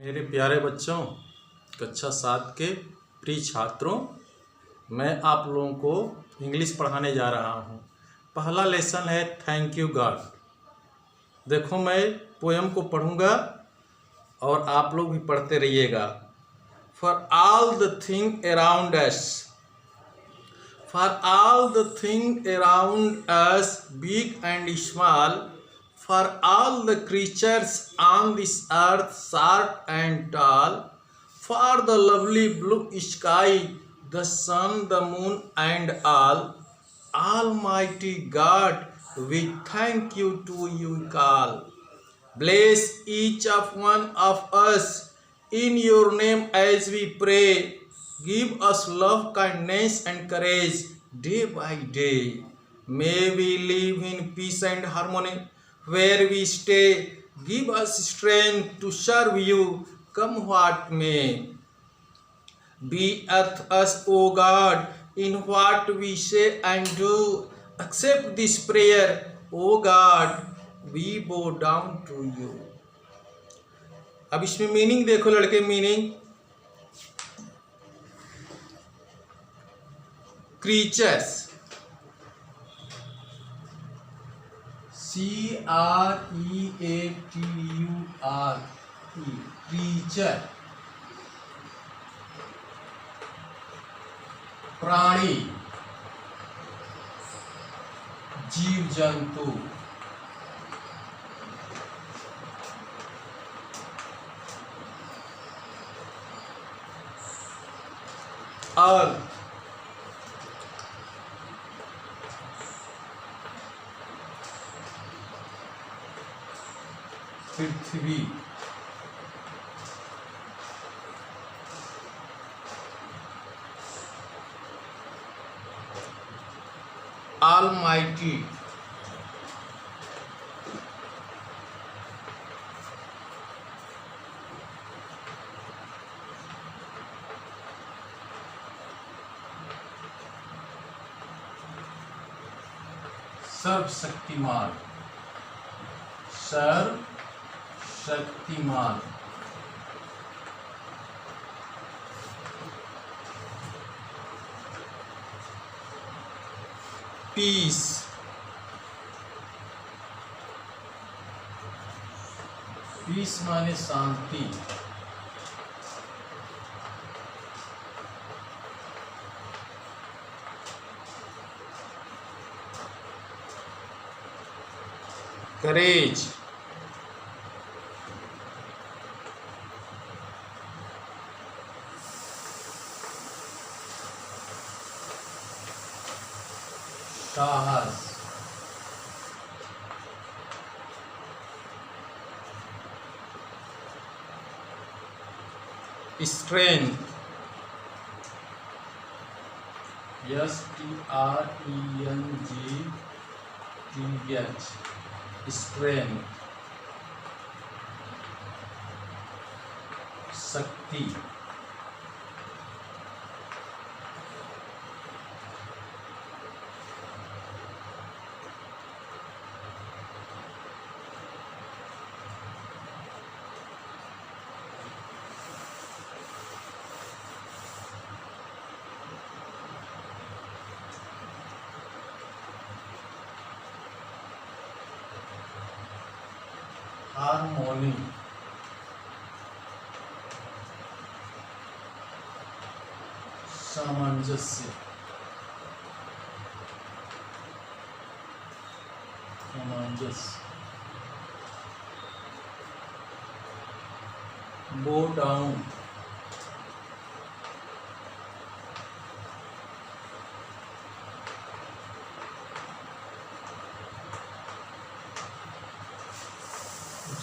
मेरे प्यारे बच्चों, कक्षा 7 के प्रिय छात्रों, मैं आप लोगों को इंग्लिश पढ़ाने जा रहा हूँ। पहला लेसन है थैंक यू गॉड। देखो, मैं पोयम को पढ़ूँगा और आप लोग भी पढ़ते रहिएगा। For all the thing around us, for all the thing around us, big and small, for all the creatures on this earth, short and tall, for the lovely blue sky, the sun, the moon, and all, Almighty God, we thank you to you call. Bless each of one of us in your name as we pray. Give us love, kindness, and courage day by day. May we live in peace and harmony where we stay. Give us strength to serve you, come what may. Be with us, O God, in what we say and do. Accept this prayer, O God, we bow down to you. अब इसमें meaning देखो लड़के, meaning creatures, CREATUR, creature, प्राणी, जीव जंतु, अर्थ, पृथ्वी, almighty, सर्वशक्तिमान, सर्वशक्तिमान, piece, piece माने शांति, करेज, साहस, स्ट्रेंथ, STRENGTH, स्ट्रेंथ, शक्ति, हार्मोनी, सामंजस्य, बो डाउन,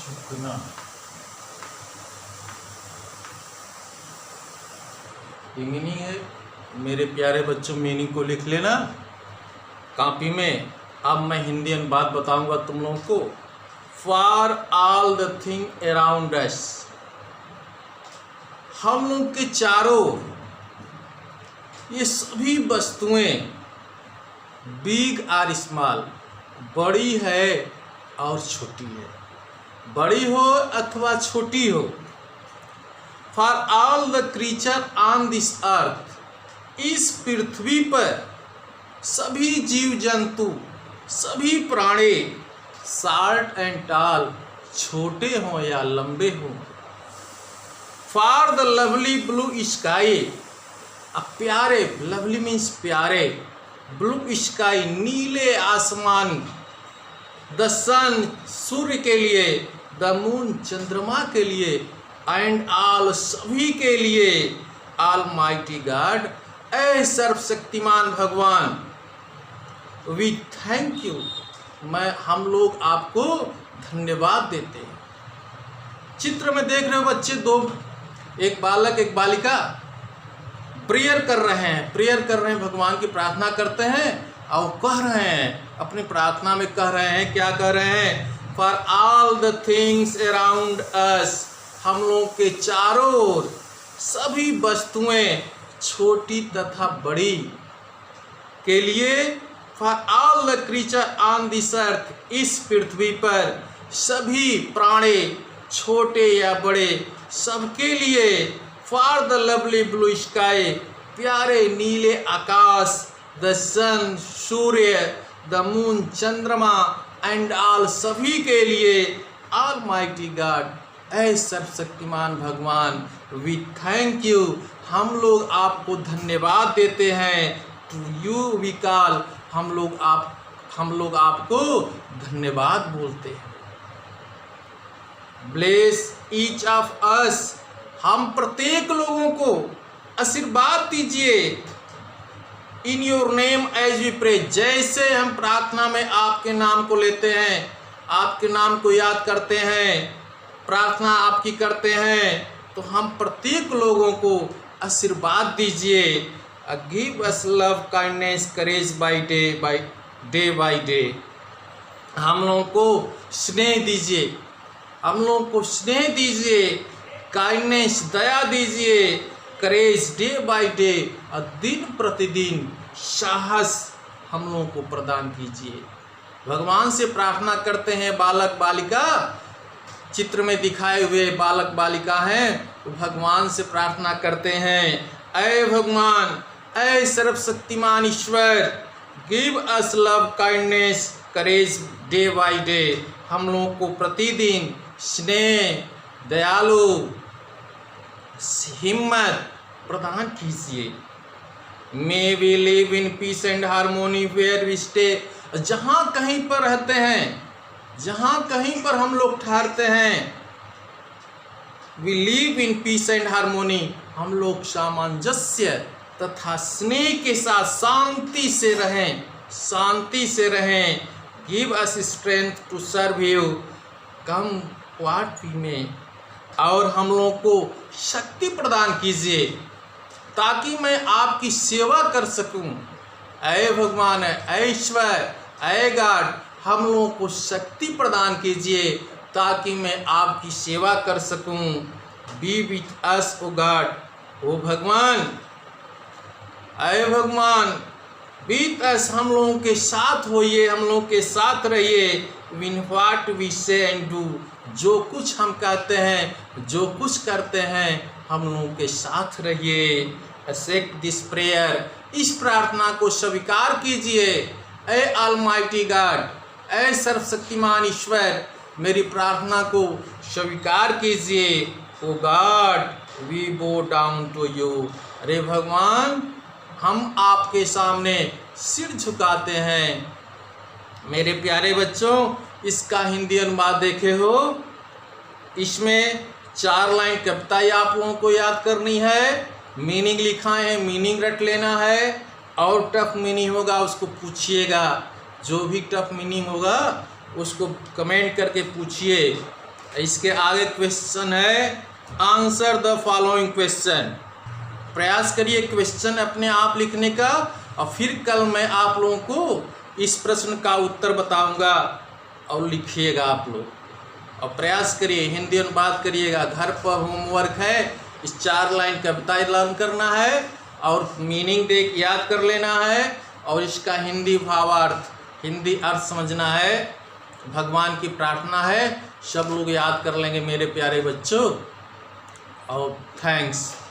झुकना। ये मीनिंग है मेरे प्यारे बच्चों, मीनिंग को लिख लेना कॉपी में। अब मैं हिंदी अनुवाद बताऊंगा तुम लोगों को। For all the thing around us, हम लोग के चारों ये सभी वस्तुएं, बिग और स्मॉल, बड़ी है और छोटी है, बड़ी हो अथवा छोटी हो, for all the creature on this earth, इस पृथ्वी पर सभी जीव जंतु, सभी प्राणी, शॉर्ट एंड टॉल, छोटे हों या लंबे हों। For the lovely blue sky, प्यारे, लवली मीन्स प्यारे, ब्लू स्काई नीले आसमान, द सन सूर्य के लिए, द मून चंद्रमा के लिए, एंड ऑल सभी के लिए, ऑल माइटी गॉड, ऐ सर्वशक्तिमान भगवान, वी थैंक यू, हम लोग आपको धन्यवाद देते हैं। चित्र में देख रहे हो बच्चे, दो, एक बालक एक बालिका प्रेयर कर रहे हैं, भगवान की प्रार्थना करते हैं और कह रहे हैं, अपनी प्रार्थना में कह रहे हैं, क्या कह रहे हैं? For all the things around us, हम लोग के चारों ओर सभी वस्तुएं, छोटी तथा बड़ी के लिए, for all the creature on this earth, इस पृथ्वी पर सभी प्राणी, छोटे या बड़े, सबके लिए, for the lovely blue sky, प्यारे नीले आकाश, द सन सूर्य, द मून चंद्रमा, एंड ऑल सभी के लिए, ऑल माइटी गॉड, ऐ सर्वशक्तिमान भगवान, वी थैंक यू, हम लोग आपको धन्यवाद देते हैं, टू यू वी कॉल, हम लोग आपको धन्यवाद बोलते हैं। ब्लेस ईच ऑफ अस, हम प्रत्येक लोगों को आशीर्वाद दीजिए, in your name as we pray, जैसे हम प्रार्थना में आपके नाम को लेते हैं, आपके नाम को याद करते हैं, प्रार्थना आपकी करते हैं, तो हम प्रत्येक लोगों को आशीर्वाद दीजिए। Give us love kindness courage by day by day, हम लोगों को स्नेह दीजिए, हम लोगों को स्नेह दीजिए, काइंडनेस दया दीजिए, करेज डे बाय डे, और दिन प्रतिदिन साहस हम लोगों को प्रदान कीजिए। भगवान से प्रार्थना करते हैं बालक बालिका, चित्र में दिखाए हुए बालक बालिका हैं, तो भगवान से प्रार्थना करते हैं, ऐ भगवान, ऐ सर्वशक्तिमान ईश्वर, give us love kindness courage day by day, हम लोगों को प्रतिदिन स्नेह, दयालु, हिम्मत प्रदान कीजिए। May we live in peace and harmony where we stay, जहाँ कहीं पर रहते हैं, जहाँ कहीं पर हम लोग ठहरते हैं, we live in peace and harmony, हम लोग सामंजस्य तथा स्नेह के साथ शांति से रहें, शांति से रहें। Give us strength to serve you, come what we may, और हम लोगों को शक्ति प्रदान कीजिए ताकि मैं आपकी सेवा कर सकूं। ऐ भगवान, ऐ ईश्वर, ऐ गॉड, हम लोगों को शक्ति प्रदान कीजिए ताकि मैं आपकी सेवा कर सकूं। Be with us O God, ओ भगवान, ऐ भगवान, विथ अस, हम लोगों के साथ होइए, हम लोगों के साथ रहिए। विन व्हाट वी से एंड डू, जो कुछ हम कहते हैं, जो कुछ करते हैं, हम लोगों के साथ रहिए। एक्सेप्ट दिस प्रेयर, इस प्रार्थना को स्वीकार कीजिए। ऐ ऑलमाइटी गॉड, ऐ सर्वशक्तिमान ईश्वर, मेरी प्रार्थना को स्वीकार कीजिए। O God we bow down to you, अरे भगवान, हम आपके सामने सिर झुकाते हैं। मेरे प्यारे बच्चों, इसका हिंदी अनुवाद देखे हो, इसमें 4 लाइन कविता आप लोगों को याद करनी है, मीनिंग लिखा है, मीनिंग रट लेना है, और टफ मीनिंग होगा उसको पूछिएगा। जो भी टफ मीनिंग होगा उसको कमेंट करके पूछिए। इसके आगे क्वेश्चन है, आंसर द फॉलोइंग क्वेश्चन, प्रयास करिए क्वेश्चन अपने आप लिखने का, और फिर कल मैं आप लोगों को इस प्रश्न का उत्तर बताऊंगा और लिखिएगा आप लोग, और प्रयास करिए, हिंदी अनुवाद करिएगा। घर पर होमवर्क है, इस 4 लाइन कविता लर्न करना है और मीनिंग देख याद कर लेना है, और इसका हिंदी भावार्थ, हिंदी अर्थ समझना है। भगवान की प्रार्थना है, सब लोग याद कर लेंगे मेरे प्यारे बच्चों। और थैंक्स।